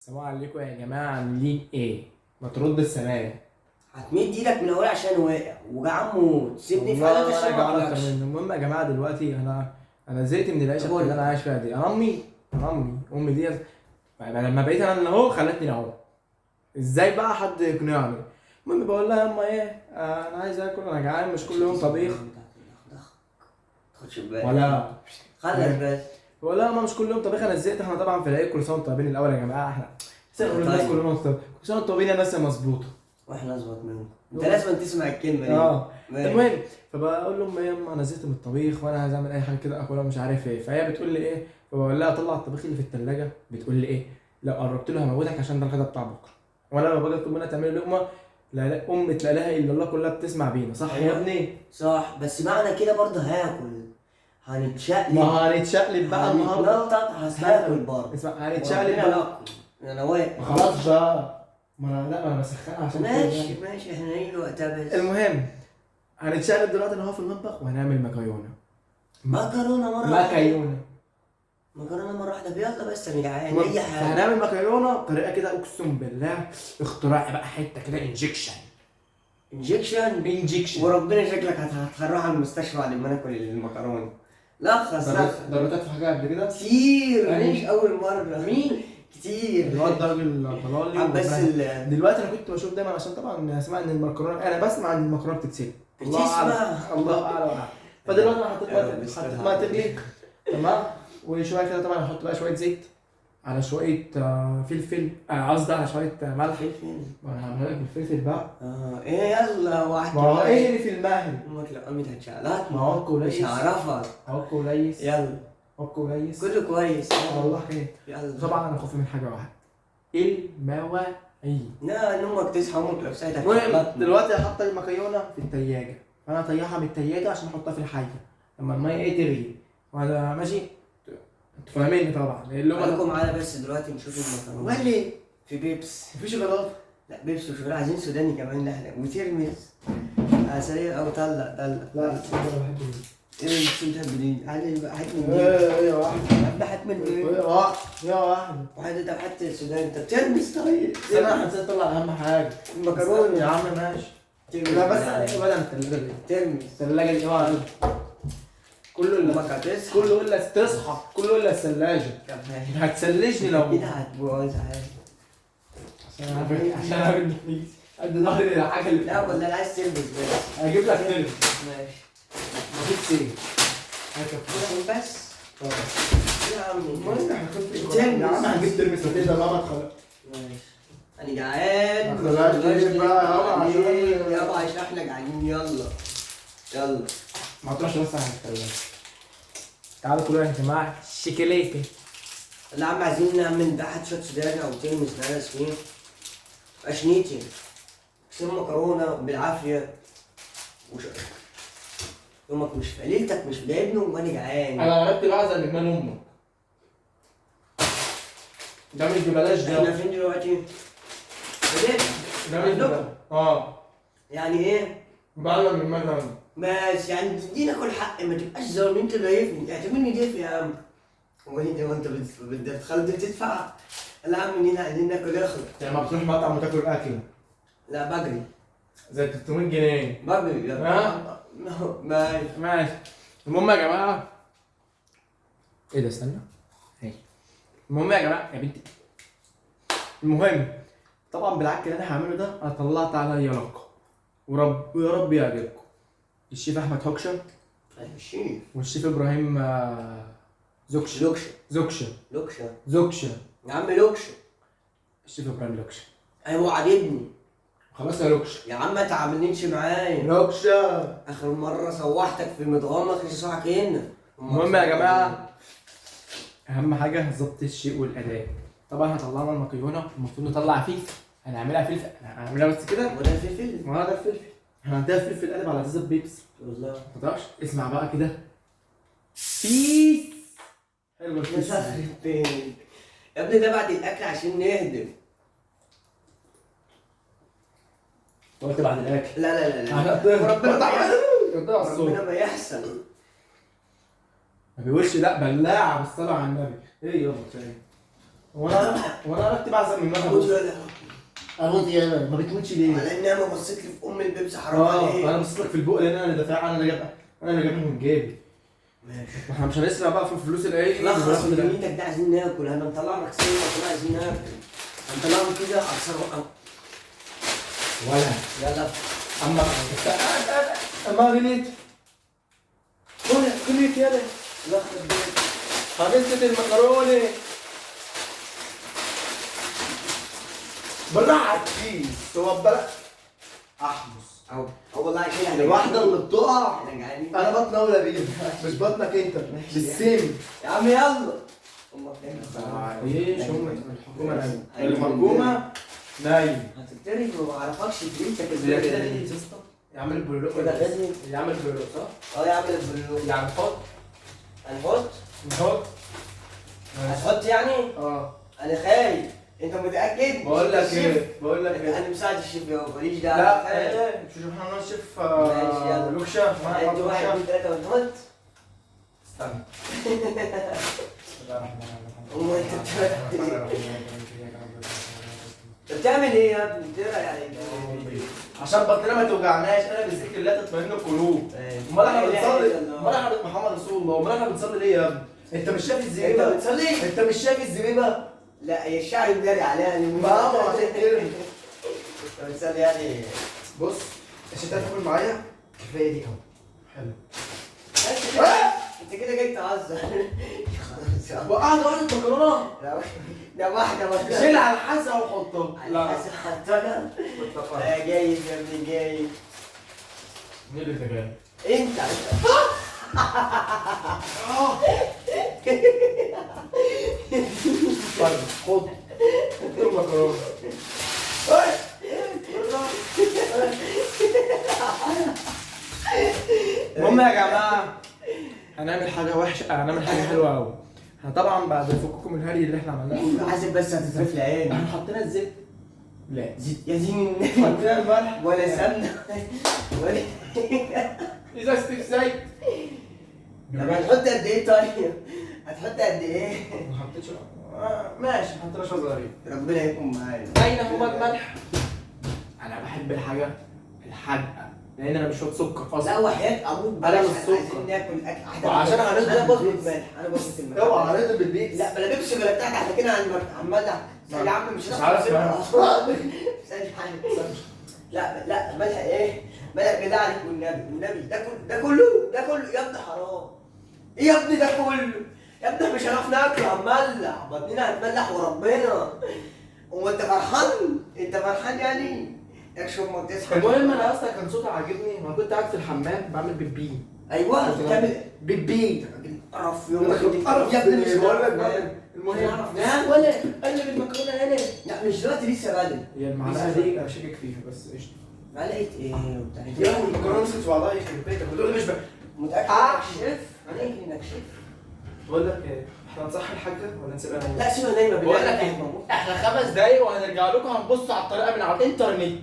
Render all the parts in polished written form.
السلام عليكم يا جماعة، عاملين ايه؟ ما ترد السلام. هتمد ايدك من اولها عشان واقع وجعان موت. سيبني في حالك عشان ما جعان اكتر اطلعش. منه. المهم يا جماعة دلوقتي انا زهقت من العيشة طب اللي انا عايش فيها دي. انا امي دي لما بقيت انا اللي هو خلتني اهو. ازاي بقى حد يقنعني؟ المهم بقول لها يا اما ايه، انا عايز اكل، انا جعان، مش كل يوم طبيخ تاخدش بالك ولا خلص بس. بقول لها يا اما مش كل يوم طبيخ. انا زهقت. احنا طبعا في العيد كل سنة وانتم طيبين الاول يا جماعة. احنا سنقول الناس طيب. كلنا وانتم طيبين، كل سنة وانتم طيبين يا ناس مظبوطة. واحنا اظبط منكم، انت لازم تسمع الكلمه دي. ماشي. المهم فبقول لهم يا اما انا زهقت من الطبيخ وانا عايز اعمل اي حاجه كده اكلها مش عارف ايه. فهي بتقول لي ايه؟ فبقول لها طلع الطبيخ اللي في الثلاجه. بتقول لي ايه؟ لو قربت له هموتك عشان ده الغدا بتاع بكره. وانا لما باجي اطلب منها تعمل لي لقمه، لا ام لا اله الا الله كلها بتسمع بينا. صح يا ابني؟ صح، بس معنى كده برضه هاكل. هنتشقلب. ما هنتشقلب بقى النهارده. هنتنطط هاكل برضه. اسمع، هنتشقلب بقى. انا واقف. خلاص بقى. ما انا بسخنها عشان كده ماشي يعني. ماشي، احنا هنيجي وقتها بس. المهم هنتشقلب دلوقتي انا هو في المطبخ وهنعمل مكرونه. مكرونه مره واحده. مكرونه مكرونه مره واحده، يلا بس انا جعان اي حاجه. هنعمل مكرونه بطريقه كده اقسم بالله اختراع بقى، حته كده انجكشن. وربنا شكلك هتروح على المستشفى بعد ما ناكل المكرونه. لخص ضربتك في حاجه قبل كده؟ كتير، يعني؟ مش اول مره. مين؟ كتير. الواد ده راجل طلالي. بس دلوقتي انا كنت بشوف دايما عشان طبعا اسمع ان المكرونه، انا بسمع ان المكرونه بتتسلق. الله اعلم الله اعلم. فدلوقتي انا حطيت ميه تغلي. تمام. وشويه كده طبعا هحط بقى شويه زيت على شويه فلفل، قصدي على شويه ملح. فلفل. وانا هعمل لك الفلفل بقى. ايه يلا واحد. ما هو ايه اللي في المهل؟ امك لو قامت هتشعلقك. ما هو كويس. مش هعرفك. هو كويس. يلا. هو كويس. كله كويس. والله خير. يلا. طبعا انا خوفي من حاجه واحده، المواعين. لا، ان امك تصحى امك لو ساعتها المهم هتشعلقني. دلوقتي هحط المكرونه في التلاجة، فانا اطيحها من التلاجة عشان احطها في الحاجه لما الميه ايه تغلي. وهذا ماشي. انتوا فاهميني طبعا اللي هو خليكم معانا بس دلوقتي نشوف المكرونه. ولي في بيبس. مفيش غلط. لا بيبس وشوكولاته، عايزين سوداني كمان احنا وترمس. سريع او طلع. لا انا بحب ايه اللي انت بتحب دي؟ عادي بقى، هات من دي. ايه واحد. هات من دي. يا واحد. واحد انت حتى السوداني انت بترمس. طيب انا حسيت طلع اهم حاجه المكرونه يا عم. ماشي. لا بس بدل التلاجة دي. ترمس. الثلاجة دي اوعى قلبي. كله امك هتصحى. كله الا تصحى، كله الا الثلاجة. هتسلجني لو كده هتبوظ عادي. عشان اعمل فلوس قد ظهري الحاجة اللي لا ولا عايز تلبس بس. هجيب لك تلبس. ماشي. مفيش سيف. بس. يا عم المهم احنا تلبس. يا عم هنجيب تلبس وكده بقى ما تخلق. ماشي. انا جعان. ما تخلقش تجيب بقى يابا عشان يابا عشان احنا جعانين. يلا. يلا. ما تروحش بس على الثلاجة. تعالوا كلوا يا جماعة شيكولاتة. لا يا عم، عايزين نعمل بقى حتى شوية سوداني او ترمس ناس فيه. اشنيتي. كسر مكرونة بالعافية. يومك مش في ليلتك مش جايبني وانا جعان. انا غلبت بقى زي من امك. ده مش ببلاش احنا ده. فين دلوقتي؟ ده مش ببلاش. يعني ايه؟ بقى من مثلا. بس يعني تدينا كل حق، ما تبقاش ظالم. انت ضايفني اعتبرني ضيف يا عم. هو انت وانت بتخلد تدفع؟ لا يا عم، هنا عايزين ناكل اخر. يعني ما بتروح مطعم وتاكل اكل لا بجري. زي 300 جنيه. بجري. ها؟ ماشي. ماشي. المهم يا جماعة. ايه ده؟ استنى. هي. المهم يا جماعة يا بنتي. المهم طبعا بالعك اللي انا هعمله ده انا طلعت عليا لقب. ويا رب يعجبكم. الشيف احمد هوكشن الشيف والشيف ابراهيم زوكشن. لوكشة يا عم. لوكشة. الشيف ابراهيم لوكشن. ايوه عاجبني. خلاص يا لوكشن. يا عم ما تعاملنيش معايا. لوكشن. اخر مرة سوحتك في مدغمك لصاحك هنا. المهم يا جماعة اهم حاجة ظبط الشيء والاداء. طبعا هطلعنا المكرونة، المفروض نطلع فلفل. هنعملها فلفل، هنعملها بس كده. وده الفلفل. ما هذا الفلفل. احنا عندنا فلفل قلب على اساس بيبس. والله ما تعرفش؟ اسمع بقى كده. بيس. حلو الفلفل. يا ابني ده بعد الاكل عشان نهدم. قلت بعد الاكل. لا ربنا ما يحصل. ما بيقولش لا بلاعة بالصلاة على النبي. ايه يابا شايف؟ وانا رحت بعزق من اموت المغرب. يلا. اموت يالا، ما بتموتش ليه؟ على اني انا بصيت لي في ام البيبسي حرام عليك. انا بصيت لك في البق لان انا اللي دافع، انا اللي جايبها من جيبي. ماشي. احنا مش هنسرق بقى في فلوس العيد. لخص من دنيتك ده، عايزين ناكل، انا مطلع لك سيره كنا عايزين ناكل. هنطلعهم كده اكسر ولا يلا. اما غليت غليت يالا. لخص الدنيا. حبيبتي المكرونه بالراحه كيس هو بلا احمص او والله كده الواحده اللي بتقع. احنا جعانين. انا بطن اولى بيها مش بطنك انت بالسم. يا عم يلا. ايه شو الحكومه نايمه. الحكومه نايمه. هتفتري وما اعرفكش فلوسك ازاي كده ازاي. ليه يا اسطى؟ يعمل البلوك كده غالي. يعمل البلوك صح؟ يعمل البلوك. يعني نحط هنحط هتحط يعني؟ انا خايف. انت متاكد؟ بقول لك ايه انا مساعد الشيف يابا، ماليش دعوه. لا ايه مش احنا نشوف ماشي يلا. لوكشة انت 1 2 3 ونحط. استنى. انت بتعمل ايه يا ابني؟ بتقرا يعني عشان بطننا ما توجعناش، انا بذكر الله تطمئن القلوب. امال احنا بنصلي، امال احنا محمد رسول الله، امال احنا بنصلي ليه يا ابني؟ انت مش شايف الزبيبه؟ انت بتصلي؟ انت مش شايف الزبيبه؟ لا هي الشعر مداري عليها ماما عشان كده. انت بتصلي يعني. بص عشان تاكل معايا كفايه دي اهو. حلو. انت كده جاي تهزر. وقعد واحد مكرونه. ده واحده بس. شيلها على الحاسه وحطها. لا حاسس حطها. جاي يا ابني جاي. مين اللي انت جاي؟ انت طيب خد المكرونه. المهم يا جماعه هنعمل حاجه وحشه، هنعمل حاجه حلوه قوي. احنا طبعا بعد فككم من الهري اللي احنا عملناه حاسب بس هتترف لي عيني. احنا حطينا الزيت. لا زيت يا زين حطينا الملح ولا سمنه ولا ازازه الزيت. طب هتحط قد ايه طيب؟ هتحط قد ايه؟ ما حطيتش ماشي حطينا شويه صغيرين. ربنا يكون معانا. اين هو الملح؟ انا بحب الحاجه الحادقه لان انا مش واخد سكر اصلا. لا وحياة ابوك أنا بلاش، مش سكر. عايزين ناكل اكل. وعشان هنضرب انا بظبط البيتس. ملح، انا بظبط الملح. اوعى هنضرب بالبيت. لا بلا بيبسي بلا بتاعك، احنا كده عمال يا عم مش عارف ثاني حاجه. لا ملح ايه؟ ملح بالله عليك والنبي ده كله يا ابني حرام. ايه يا ابني ده كله؟ يا ابني مش هنعرف ناكل، هنملح بطننا هتملح وربنا. هو انت فرحان؟ انت فرحان يعني؟ اكشن ما تصحى. المهم انا اصلا كان صوتي عاجبني، انا كنت قاعد في الحمام بعمل بيبي. ايوه بتعمل بيبي. قرف يا ابني مش بقول لك. المهم ولا قلب المكرونه هنا. لا مش دلوقتي لسه بدري. هي المعلقه دي اشكك فيها بس قشطه. معلقه ايه وبتاع يا ابني المكرونه مسكت في بعضها يخرب بيتك بتقول لي مش متاكد انك شيف؟ عليك انك شيف. بقول لك ايه، احنا نصحي الحاجه ولا نسيبها نايمه؟ لا سيبها نايمه بقول لك ايه، احنا 5 دقايق وهنرجع لكم هنبص على الطريقه من على الانترنت.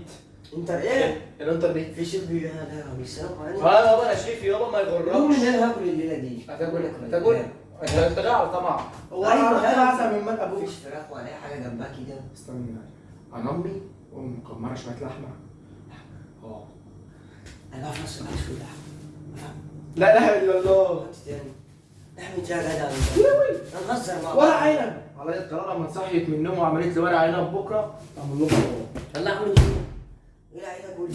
انت ايه؟ الانترنت في شيف لا بيسرقوا عليك. يابا انا شايف يابا ما المهم يغركش. ان انا هاكل الليله دي. هتاكل انت غاوي طبعا. هو أيوة، انا أيوة. احسن من مال ابوك. مفيش فراخ ولا اي حاجه جنبها كده. استنى انا امي مكمره شويه لحمه. انا بعرف نفس العيش واللحمه. لا اله الا الله. حط تاني. لحمه يا جدع. هنهزر مع بعض. ورق عنب على القرار لما صحيت من النوم وعملت لي ورق عنب بكره اعمل لهم يلا اعمل ايه؟ ايه العيله كل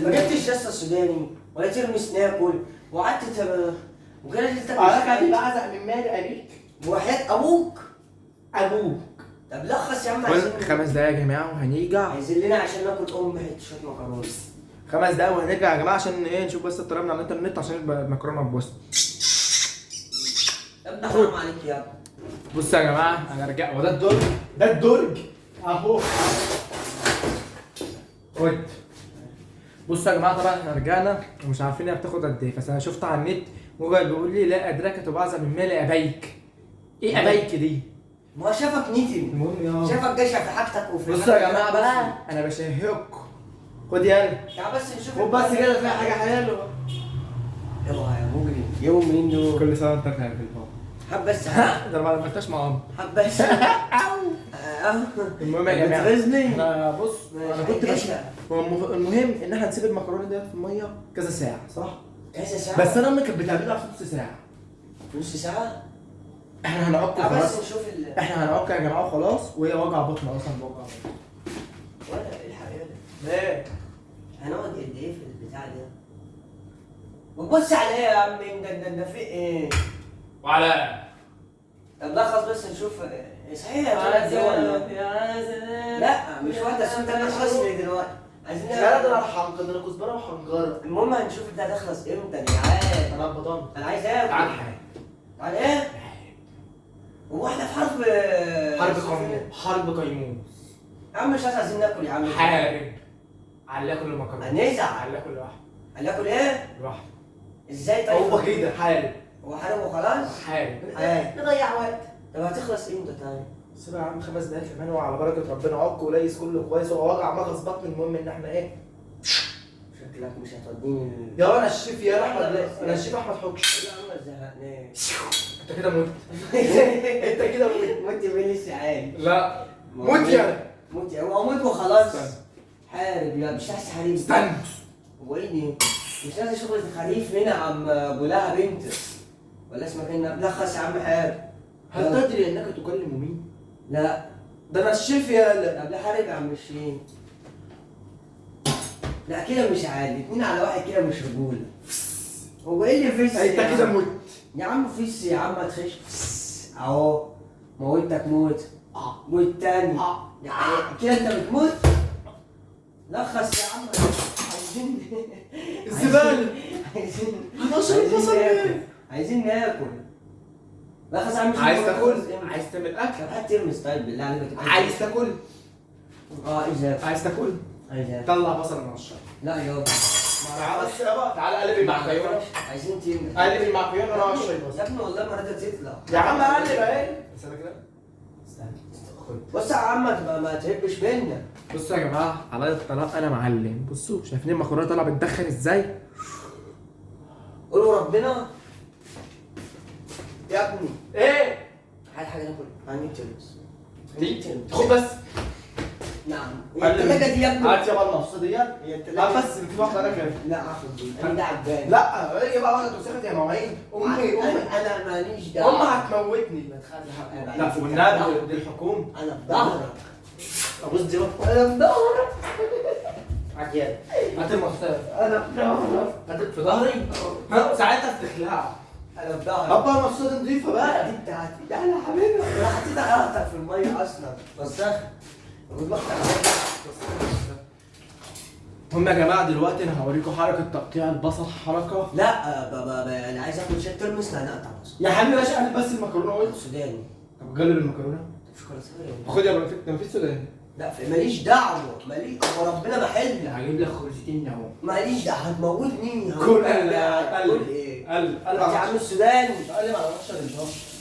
ما جبتش لسه السوداني ولا ترمس ناكل وقعدت وكده لسه عليك قاعد بعزق من مالي ابيك وحياة ابوك. ابوك. طب لخص يا عم عشان 5 دقايق يا جماعه وهنرجع. عايزين لنا عشان ناكل شويه مكرونه. 5 دقايق وهنرجع يا جماعه عشان ايه نشوف بس الطريقه من على الانترنت عشان يبقى المكرونه ببص. يا ابني حرام عليك يا ابني. بص يا جماعه انا رجع وده الدرج ده الدرج اهو. خد بصوا يا جماعه طبعا احنا رجعنا ومش عارفين هي بتاخد قد ايه، بس انا شفت على النت جوجل بيقول لي لا ادراك تبعزق من مال ابيك. ايه ابيك دي؟ ما هو شافك نيتن. المهم شافك جشع في حاجتك وفي بصوا يا جماعه بقى انا بشهيكم. خد يلا تعال بس نشوف. خد بس كده فيها حاجه حلوه. يلا يا مجرم يوم مين دول؟ كل سنه وانت بخير في البابا. حب بس ده انا ما عملتهاش مع امي. حب بس. المهم يا جماعه بتغيظني. انا بص انا كنت المهم ان احنا نسيب المكرونه ديت في الميه كذا ساعه صح؟ كذا ساعة. بس انا امي كانت بتعملها في نص ساعه. نص ساعة؟ احنا هنعك تعال خلاص. بس نشوف احنا هنعك يا جماعه وخلاص، وهي وجع بطن اصلا بوجع بطن. ولا الحق يلا. ايه؟ هنقعد قد ايه في البتاع ده؟ بتبص على ايه يا عم؟ ده في ايه؟ وعلى طب لخص بس نشوف صحيح يا عذاب يا عذاب. لا مش وقت عشان انت بتخلص من دلوقتي. عايزين لا ده انا حنقر، ده انا كزبره وحنجره. المهم هنشوف انت هتخلص امتى يا جدعان. انا بطن. انا عايز اكل. تعال حاجه. تعال ايه؟ هو احنا في حرب حرب قيموم. يا عم مش عايزين ناكل يا عم. حارب على كل المكرونه. هنزعل. على كل واحد. هناكل ايه؟ لوحده. ازاي طيب؟ هو كده حارب. هو حارب وخلاص؟ حارب. نضيع وقت. طب هتخلص امتى تاني؟ سيبها يا عم 5 دقايق كمان، وعلى بركه ربنا عك وليس كله كويس، وهو وجع مغص بطن. المهم ان احنا ايه؟ شكلك مش هتوديني. يا انا الشيف يا احمد، انا الشيف احمد حكش. يا عم ما تزهقناش. انت كده مت. انت كده مت. موت مين لسه عايش؟ لا موت يعني. موت هو موت وخلاص. استنى. حارب يا مش عايز حريم. استنى. هو ايه؟ مش عايز شغل الخريف هنا عم ابو لها بنت ولا اسمك ايه؟ لخص يا عم حارب. هل تدري انك تكلم مين؟ لا ده انا الشيف يا لا. قبل حارب يا عم الشين. لا كده مش عادي، اتنين على واحد كده مش رجوله. هو ايه اللي فيس؟ انت كده مت. يا عم فيس يا عم ما تخش. اهو موتك موت. موت تاني. يعني كده انت بتموت. لخص يا عم. عايزين الزباله. عايزين هنشرب بصل ايه؟ عايزين ناكل. لخص يا عم. عايز تاكل؟ عايز تعمل اكل؟ طب هات ترمس طيب بالله عليك. عايز تاكل؟ عايز تاكل؟ عايز اكل. طلع بصل من الشر. لا يابا. تعال بس يابا، تعال قلب المعكيونه. عايزين ترمس. قلب المعكيونه وانا هشرب بصل. يا ابني والله ما رضيت تطلع. يا عم قلب اهي. استنى كده. استنى. خد. بص يا عم ما تهبش منك. بصوا يا جماعه على الطلاق انا معلم. بصوا شايفين المكرونه طالعه بتدخن ازاي؟ قولوا ربنا. يا ابني ايه؟ هات حاجه ناكل. هنجيب ترمس. دي خد بس. نعم. الثلاجه دي يا ابني. هات يابا النص ديت. هي الثلاجه. بس في واحده انا كده. لا اخد دي. انا ده عجباني. لا هي بقى واحده توسخت يا مواعين. امي انا ماليش دعوه. امي هتموتني. ما تخلي حقك. لا والنبي دي الحكومه. انا في ظهرك. ابص دي بقى. انا في ظهرك. عجيب. هات المصطلح. انا في ظهرك. هاتك في ظهري. ها ساعتها بتخلعها. انا في ظهرك. هبقى المصطلح نضيفه بقى. دي بتاعتي. ده انا حبيبي. انا حطيتها غلطه في الميه اصلا. وسخ. المهم يا جماعه دلوقتي انا هوريكم حركه تقطيع البصل. حركه لا انا عايز اكل شيء ترمس. لا نقطع بصل. يا حبيبي باشا قلب بس المكرونه وانت. سوداني. طب قلب المكرونه. مش فرنساوي. خد يا بنفيت، ده مفيش سوداني. لا ماليش دعوه. ماليش. هو ربنا محل. هجيب لك خرجتين اهو. ماليش دعوه. هتموتني. كل قلب ايه؟ قلب يا عم السوداني. قلب على وشك البصل.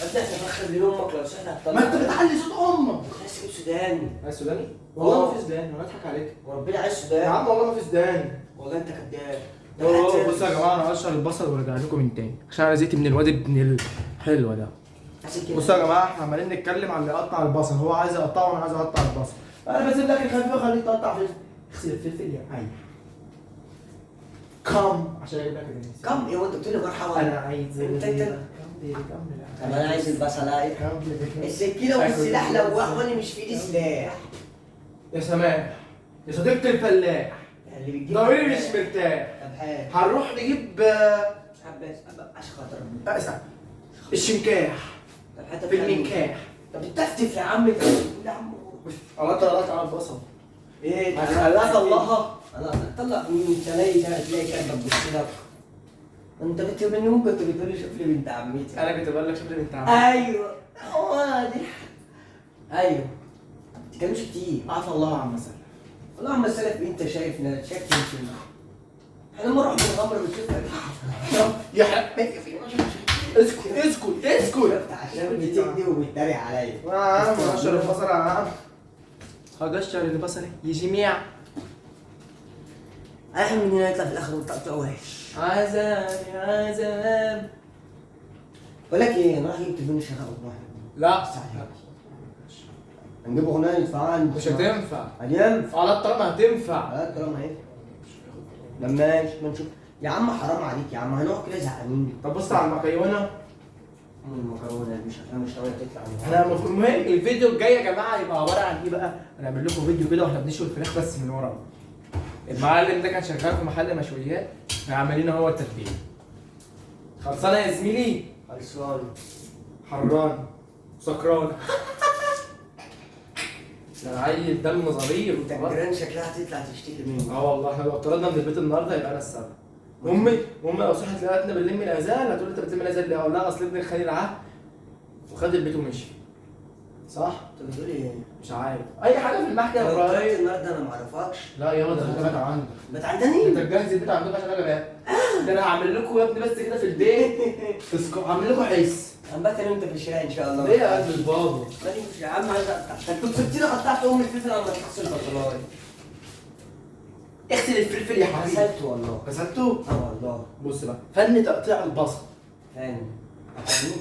انت هتفخر بين امك لو سهل هتطلع. ما انت بتعلي صوت امك. عايز تجيب سوداني. عايز سوداني؟ والله ما في سوداني، انا بضحك عليك. وربنا عايز يا سوداني. عم والله ما في سوداني. والله انت كداب. بصوا يا جماعه انا هقشر البصل وارجع لكم من تاني عشان انا زهقت من الواد ابن الحلوه ده. بصوا يا جماعه احنا عمالين نتكلم على اللي يقطع البصل. هو عايز يقطعه وانا عايز اقطع البصل. انا بسيب لك الخلفيه وخليك تقطع فلفل. اغسل الفلفل يا عيل. كم عشان اجيب لك الانسان. كم ايه وانت بتقول لي مرحبا؟ انا عايز طب انا عايز البصلايه. السكينه والسلاح لو وانا مش في ايدي سلاح. يا سماح يا صديقة الفلاح اللي بتجيب ضميري مش مرتاح. طب هات. هنروح نجيب حباس عشان خاطر اسعد الشنكاح طب حتى في المنكاح. طب بتفتف يا عم انت بتقول يا عم. غلط على البصل. ايه خلاها طلعها. انا طلع مين تلاقي كده بتبص لك. انت من يوم كنت بتقول لي شوف لي بنت عمتي. انا كنت بقول لك شوف لي بنت عمتي. ايوه هو دي. ايوه ما تتكلمش كتير. عفى الله عما سلف. والله عم سلف انت شايفنا شكل فينا. احنا لما نروح بالغمر بنشوفها. يا حبيبي اسكت عشان بتكدي وبتتريق عليا. يا عم هقشر البصل يا عم. هقشر البصل يا جميع. احنا من هنا يطلع في الاخر وتقطع وحش. عذاب يا عذاب. بقول لك ايه، انا راح اجيب تليفون شغال والله. لا هنجيب اغنيه ندفعها مش هتنفع. هينفع على الطالما هتنفع. على طالما ايه؟ لما نشوف يا عم، حرام عليك يا عم، هنقعد كده زهقانين. طب بص على المكرونه. المكرونه مش ناويه تطلع احنا المهم الفيديو الجاي يا جماعه هيبقى عباره عن ايه بقى؟ هنعمل لكم فيديو كده واحنا بنشوي الفراخ بس من ورا. المعلم ده كان شغال في محل مشويات، هيعمل لنا هو التتبيله. خلصانه يا زميلي؟ خلصان. حران سكران. ده عيل دم ظريف. الجيران شكلها هتطلع تشتكي مني. والله احنا لو طردنا من البيت النهارده هيبقى انا السبب. امي لو صحت لقيتنا بنلم العزال هتقول لي انت بتلم العزال ليه؟ اقول لها اصل ابني خد العهد وخد البيت ومشي. صح؟ انت بتقول ايه؟ مش عارف اي حاجه في المحكمه يا ابراهيم. النهارده انا ما اعرفكش. لا يابا ده انا بقى عندك. بتعندني؟ انت تجهز البيت عندك عشان انا بقى. ده انا هعمل لكم يا ابني بس كده في البيت. هعمل لكم حس. هنبتل انت في الشارع ان شاء الله. ليه يا قلب البابا؟ يا عم عايز اقطع. انتوا سبتيني قطعت ام الفلفل لما تغسل البصلايه. اغسل الفلفل يا حبيبي. غسلته والله. غسلته؟ اه والله. بص بقى فن تقطيع البصل. فن. هتعمل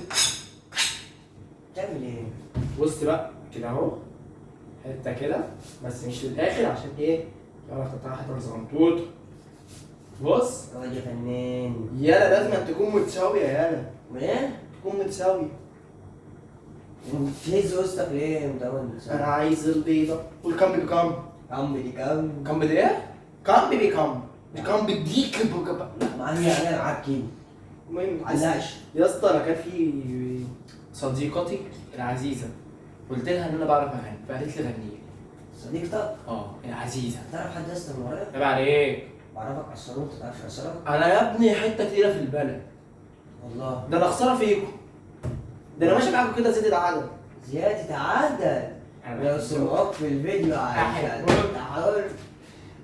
تعمل ايه؟ بص بقى كده اهو حته كده بس مش للاخر عشان ايه؟ يعرف تقطع حته صغنطوط. بص راجل يا فنان. يالا لازم تكون متساويه يالا. ايه؟ تكون متساويه. تهز وسطك ليه مدون؟ انا عايز البيضه والكم بكم. كم بدي كم؟ كم بدي ايه؟ كم بكم. كم بديك بقى. لا معايا انا معاك كده. المهم علاش يا اسطى انا كان في صديقتي العزيزه قلت لها ان انا بعرف اغني فقالت لي غني لي. صديقتك؟ العزيزه. تعرف حد اصلا من ورايا؟ عيب عليك. بعرفك على الصالون، ما تعرفش على الصالون؟ انا يا ابني حته تقيله في البلد. والله ده انا خساره فيكم. ده انا ماشي معاكم كده زيادة عدد. زيادة عدد. لو سمعوك في الفيديو عشان تعال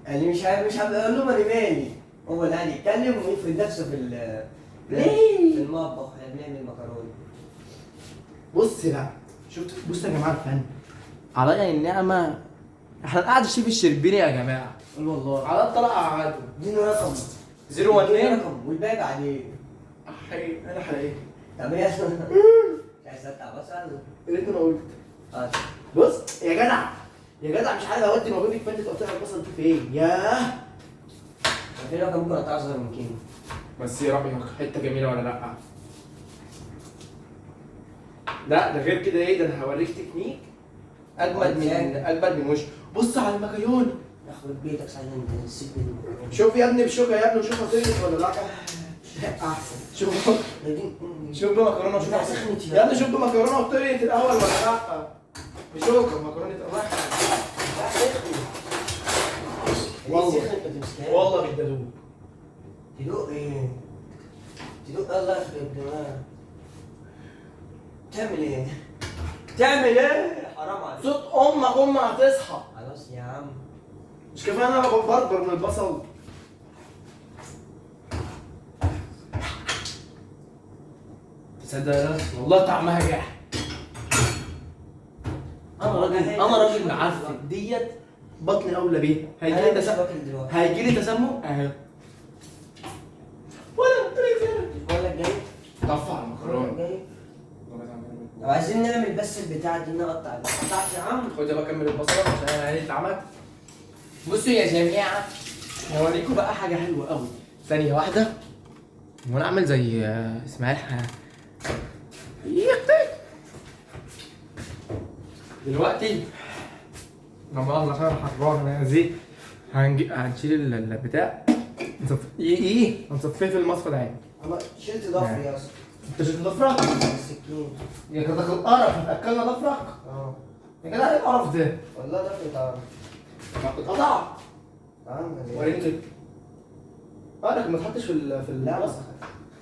اللي مش هقول لهم انا مالي. هو اللي قاعد يتكلم ويفرد نفسه في في المطبخ. احنا بنعمل مكرونه. بص بقى شفت بص يا جماعه الفن عليا النعمه. احنا قاعد الشيف الشربيني يا جماعه. قول والله. على الطلعه قعدوا. اديني رقم. 012 رقم والباقي بعدين. انا حقيقي. طب ايه اصلا؟ مش عايز تقطع بصل؟ يا ريت انا قلت. بص يا جدع يا جدع مش عارف اودي مجهودك فن تقطيع البصل دي فين؟ ياه. في رقم ممكن اقطعه اصغر من كده. بس يا ربي حته جميله ولا لا؟ لا ده غير كده ايه؟ ده انا هوريك تكنيك اجمد من وش. بص على المكيون. يخرب بيتك صحيح انت نسيت منه. شوف يا ابني بشوكه يا ابني وشوف هتقلط ولا لا. احسن. شوف بمكرونه وشوف يا ابني شوف بمكرونه وطريقه الاول ولا لا. بشوكه مكرونه واحد. والله بالدلوب. تدوق ايه؟ تدوق الله يخرب دماغك. تعمل ايه؟ تعمل ايه؟ حرام عليك. صوت امك هتصحى. خلاص يا عم. مش كفايه انا ببربر من البصل. تصدق والله طعمها جاح. انا راجل معفن ديت بطني اولى بيها. هيجي لي تسمم اهي. ولا بقول لك جاي. طفى المكرونه. طب عايزين نعمل بس البتاع دي نقطع قطعت يا عم. خد بقى كمل البصله عشان انا عيني اتعمت. بصوا يا جماعه هوريكم بقى حاجه حلوه قوي. ثانيه واحده وانا اعمل زي اسماعيل دلوقتي لما الله خير حران انا زيت هنشيل البتاع هنصفيه في المصفى ده يعني. انا شلت ضفري يا اسطى. انت شلت ضفرك؟ السكين. يا كده القرف هتاكلنا ضفرك؟ يا جدع ايه القرف ده؟ والله ضفري اتقطع. اتقطع؟ عندك وريني كده. لكن ما تحطش في لا البصل.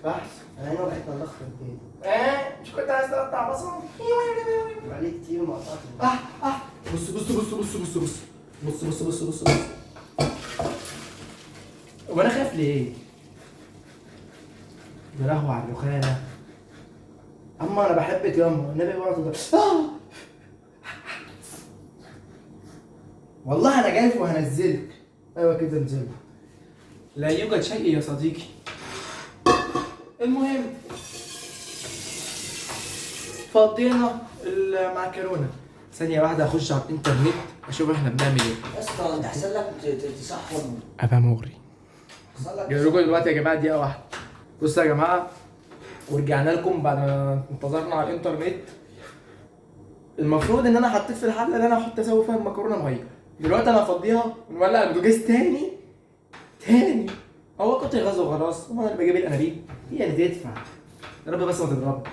بحث. انا هنا وقعت نضخ في البيت. مش كنت عايز تقطع بصل؟ بقالي كتير ما قطعتش. بص بص بص بص بص بص بص بص بص بص بص. وانا خايف ليه؟ يا لهوي على الرخامه. اما انا بحبك ياما النبي ورا والله انا جايف وهنزلك. ايوه كده انزل. لا يوجد شيء يا صديقي. المهم فضينا المعكرونه. ثانيه واحده اخش على الانترنت اشوف احنا بنعمل ايه. يا اسطى انت احسن لك تصحهم. ابقى مغري. احسن لك جاي لكم دلوقتي يا جماعه دقيقه واحده. بصوا يا جماعه، ورجعنا لكم بعد ما انتظرنا على الانترنت. المفروض ان انا حطيت في الحله اللي انا هحط اسوي فيها المكرونه ميه. دلوقتي انا هفضيها ونولع البوتاجاز تاني. هو قطع غاز وخلاص، وانا اللي بجيب الانابيب هي اللي تدفع. يا رب بس ما تضربني.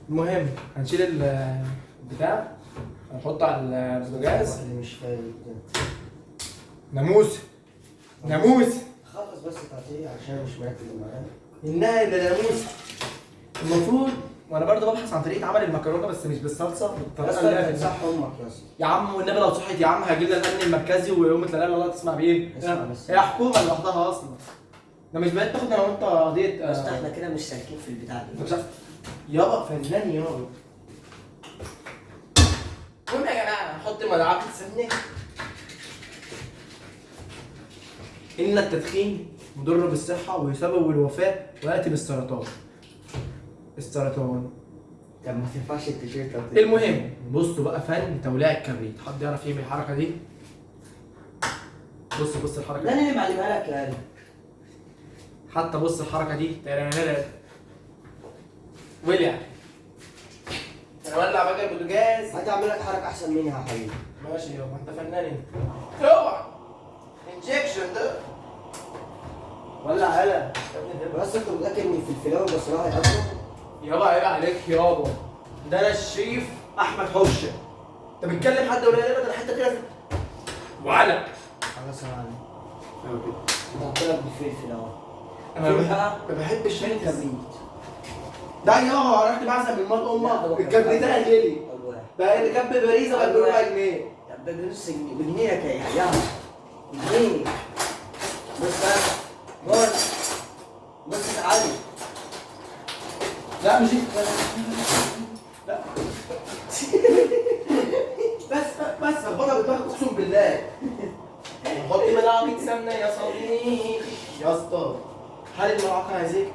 المهم هنشيل البتاع، هنحطه على البوتاجاز. اللي مش فاهم ناموس ناموس خلص بس تعطيه عشان مش مركز معايا. انها اللي ناموس. المفروض وانا برضه ببحث عن طريقه عمل المكرونه بس مش بالصلصه، بالطريقه اللي هي صح امك يا اسطى. يا عم والنبي لو صحيت يا عم هجيب لك الامن المركزي ويوم لا الله تسمع بايه؟ اسمع بس. هي حكومه لوحدها اصلا. ده مش بقيت تاخد انا وانت قضيه يا اسطى احنا كده مش سالكين في البتاع انت مش ده. عارف يابا فنان يابا. المهم يا جماعه نحط ملعقه سمنه. ان التدخين مضر بالصحه ويسبب الوفاه وياتي بالسرطان. السرطان. طب ما تنفعش التيشيرت. المهم بصوا بقى فن توليع الكبريت. حد يعرف يعمل الحركه دي؟ بص الحركه لا دي. انا اللي معلمها لك يعني. حتى بص الحركه دي. ولع. نولع بقى البوتاجاز. هتعمل لك حركه احسن منها يا حبيبي. ماشي يابا انت فنان انت. اوعى انجكشن ده. ولع يلا. بس انت متاكد ان الفلفلاوي بصراحه هيقطعوا؟ يابا عيب عليك يابا. ده انا الشيف احمد حوشه. انت بتكلم حد ولا لا؟ ده انا حته كده وعلى. خلاص يا معلم. حط لك بالفلفل اهو. انا ما بحبش الكبريت. ده يابا رحت بعزق من مال امك الكبريت ده غالي. بقى اللي كان بباريزه بقى بربع جنيه. طب ده بنص جنيه بجنيه يا جنيه. بص تعالي. لا مش لا بس هبطها بدماغك اقسم بالله. حط ملعقه سمنه يا صديقي. يا اسطى هل الملعقه عايزاك؟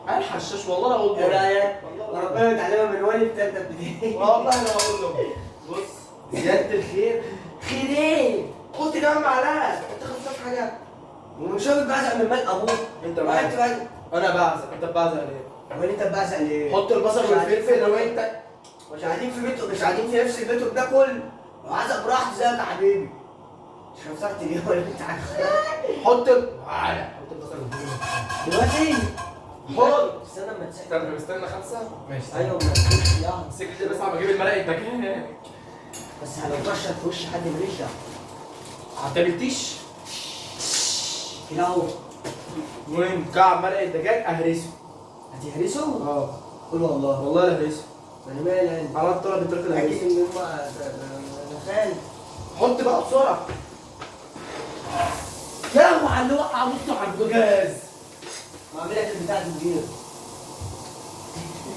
انا الحشاش والله انا اقول له. ايه رايك؟ ربنا يتعلمها من والد تالتة ابتدائي. والله انا هقول له. بص زياده الخير خيرين. حط كمان معلقه. انت خسرت حاجه؟ ومش هو بعزق من مال ابوك. انت بعزق. انا بعزق. انت بعزق ليه؟ امال انت بعزق ليه؟ حط البصل والفلفل لو انت مش قاعدين في بيته، مش قاعدين في نفس البيت وبناكل وعزق براحتي زيك يا حبيبي. مش خسرت ليه ولا انت عارف؟ حط حط البصل والفلفل دلوقتي حط. استنى اما تسحب. استنى مستنى 5 ماشي. ايوه ما تسحب. يلا امسك دي بس عم بجيب المرقه الدجاج. بس هنترشح في وش حد ماليش دعوه. عتبلتيش كده اهو. المهم كعب مرقه الدجاج اهرسه. هتهرسه؟ اه قول والله. والله لا اهرسه. انا مالي انا. على الطلب الطريقه اكيد الاهرسه. ان هم انا خالي. حط بقى بسرعه. يا ابو على وقع بصوا على البوتاجاز. ما لك البتاع دي كبير.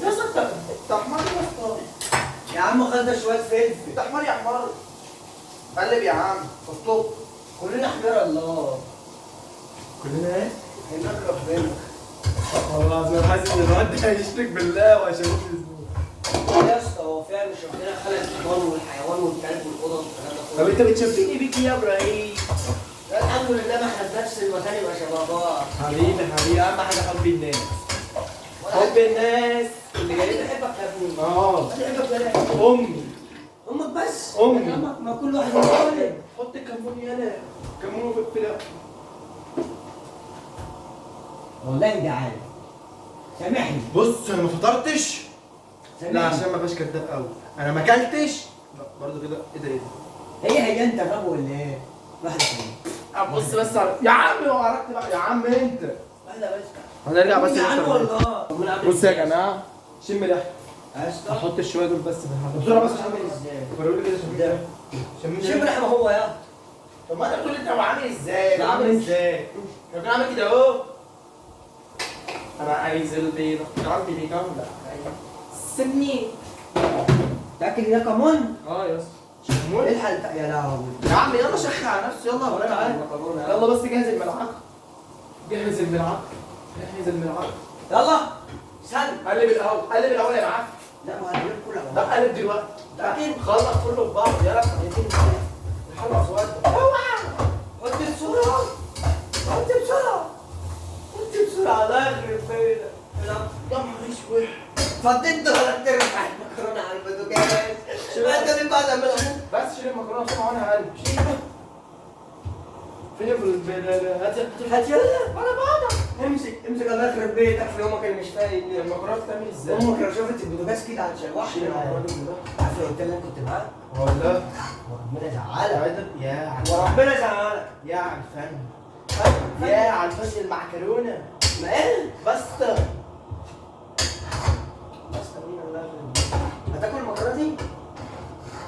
يا اسطى انت حمار يا اسطى. يا عم خد شويه فلفل. انت حمار يا حمار. قلب يا عم. اسطوب. كلنا حمار الله. كلنا ايه؟ هنقرب منك. والله العظيم حاسس ان الواد ده هيشرك بالله وهيشوف يا اسطى هو فعلا مش ربنا خلق الحيوان والحيوان والكلب والقطط والكلام ده طب كله. انت بتشبهني بيك يا ابراهيم. لا الحمد لله ما احنا في نفس المكان يبقى شبه بعض. حبيبي اهم حاجه حب الناس. حب الناس اللي جاي بحبك يا ابني. بحبك يا امي. امك بس. امي. امك ما كل واحد يتولد. حط الكمون يالا. كمون وفلفل. والله انت عارف. سامحني. بص انا ما فطرتش. لا عشان ما بقاش كداب قوي. انا ما اكلتش. لا برضه كده ايه ده. هي انت غبي ولا ايه؟ واحده ثانيه. بص بس يا عم هو عرفت بقى يا عم انت. واحده بس. هنرجع بس يا عم والله. بص يا جماعه شم ريحه. يا اسطى هحط الشويه دول بس في الحله بسرعه بس. عامل ازاي؟ وريني كده شم ريحه ما هو يا. طب ما انت بتقول انت هو عامل ازاي؟ لا، عامل عامل ازاي؟ لو كان عامل كده اهو. انا عايز البيضه. عندي بيضه لا سمني. تاكل ده كمان؟ يا اسطى. الحق يا لهوي. يا عم يلا شخ على نفسه يلا ولا تعالى. يلا بس جهز الملعقه. جهز الملعقه. يلا استنى. قلب الاول، قلب الاول يا معفن. لا ما هنجيب كله ده اهو. قلب دلوقتي. لكن خلص كله في بعض يلا. خلص وقت. اوعى. حط بسرعة. حط بسرعة. حط بسرعة الله يخرب بيتك. يا نهار اسود. فضيت ثلاث ارباع المكرونة على البوتاجاز. انت اللي بعد ما بس شيل المكرونه بسرعه وانا هقلب. شيل. فين هات يلا على بعضك. امسك الله يخرب بيتك في يومك اللي مش فايق. المكرونه بتعمل ازاي؟ امك لو شافت البوتاجاز كده هتشوحني. شيل المكرونه كلها. عارف لو قلت لها كنت معاك والله وربنا زعلك. يا وربنا زعلك. يا على الفن. يا على الفن المعكرونه. ما ايه؟ بس مين الله يخرب بيتك؟ هتاكل المكرونة دي؟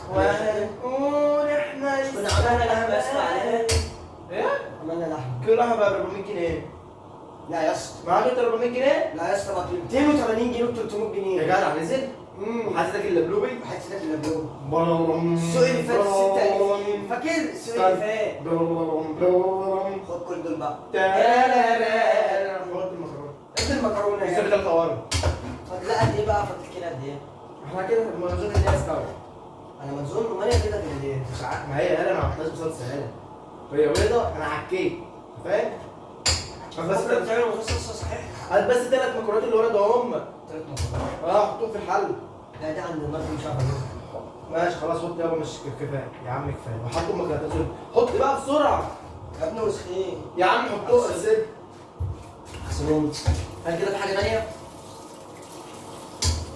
ونقول احنا كنا عملنا لحمة اسمع عليها. ايه؟ عملنا لحمة. كل لحمه ب 400 جنيه. لا يا اسطى. معاك انت 400 جنيه؟ لا يا اسطى بقى 280 جنيه و 300 جنيه. يا جدع نزل؟ وحاسسك اللبلوبي؟ وحاسس ان السوق اللي فات 6000 فاكر السوق اللي فات. خد كل دول بقى. خد المكرونه. قد المكرونه لسه يعني. ده القوارب. لا قد ايه بقى فاضل كده قد ايه؟ احنا كده المنظور اللي استوى. انا منظور امال كده قد ايه؟ مش عارف ما هي انا ما عملتهاش بصلصه سهله. هي بيضه انا عكيت فاهم؟ بس انت بتعمل مخصصه صحيح؟ هات بس الثلاث مكرونات اللي ورا ده هم. 3 مكرونات. حطهم في الحل. لا ده عند المرة مش عارف اجيبها. ماشي خلاص حط يابا مش كفايه يا عم كفايه وحطوا المكرونات دول. حط بقى بسرعه يا ابني وسخين. يا عم حطوها ازاي؟ احسنهم. هل كده في حاجه ثانيه؟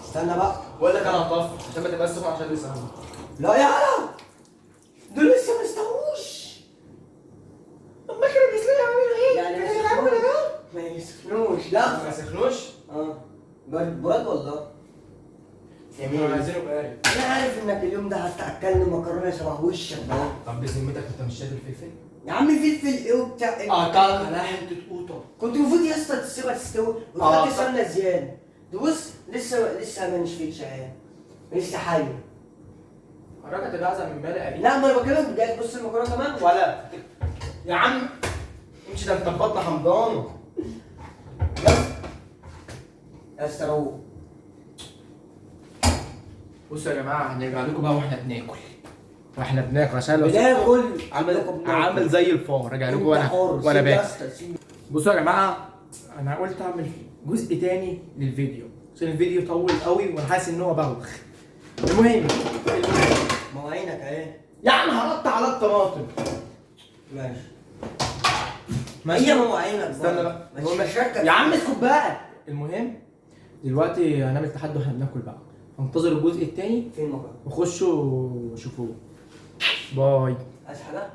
استنى بقى. بقول لك انا هطفي عشان ما تبقاش سخن عشان لسه هم. لا يا عم دول لسه ما استووش. طب ما كانوا بيسلقوا يعملوا ايه؟ يعني كانوا ما يلعبوا يسخنوش. ده؟ ما يسخنوش لا. ما سخنوش؟ اه براد والله. كانوا عايزينه بارد. انا عارف انك اليوم ده هتاكلني مكرونه شبه وشك ده. طب بذمتك انت مش شايف الفلفل؟ يا عم فلفل ايه وبتاع ايه؟ قطعت عليها حته قوطه. كنت المفروض يا اسطى تسيبها تستوي وتحط سمنه زياده. بص لسه ما نشفتش اهي. لسه حيه. حضرتك هتبقى اعزم من بالي قريب. لا ما انا بكلمك بجد. بص المكرونه كمان ولا يا عم امشي ده انت بطنك حمضانه. يا اسطى روق. بصوا يا جماعه هنرجع لكم بقى واحنا بناكل. واحنا بناكل عشان لو بناكل عامل زي الفار راجع لكم وانا باكل. بصوا يا جماعه انا قلت اعمل جزء تاني للفيديو عشان الفيديو طول قوي وانا حاسس ان هو بوخ. المهم مواعينك اهي. يا عم هقطع على الطماطم. ماشي. ماشي. هي مواعينك استنى بقى. مش يا عم اسكت بقى. المهم دلوقتي هنعمل تحدي واحنا بناكل بقى. انتظروا الجزء التاني فين المكرونه؟ وخشوا شوفوه. باي. عايز حاجه؟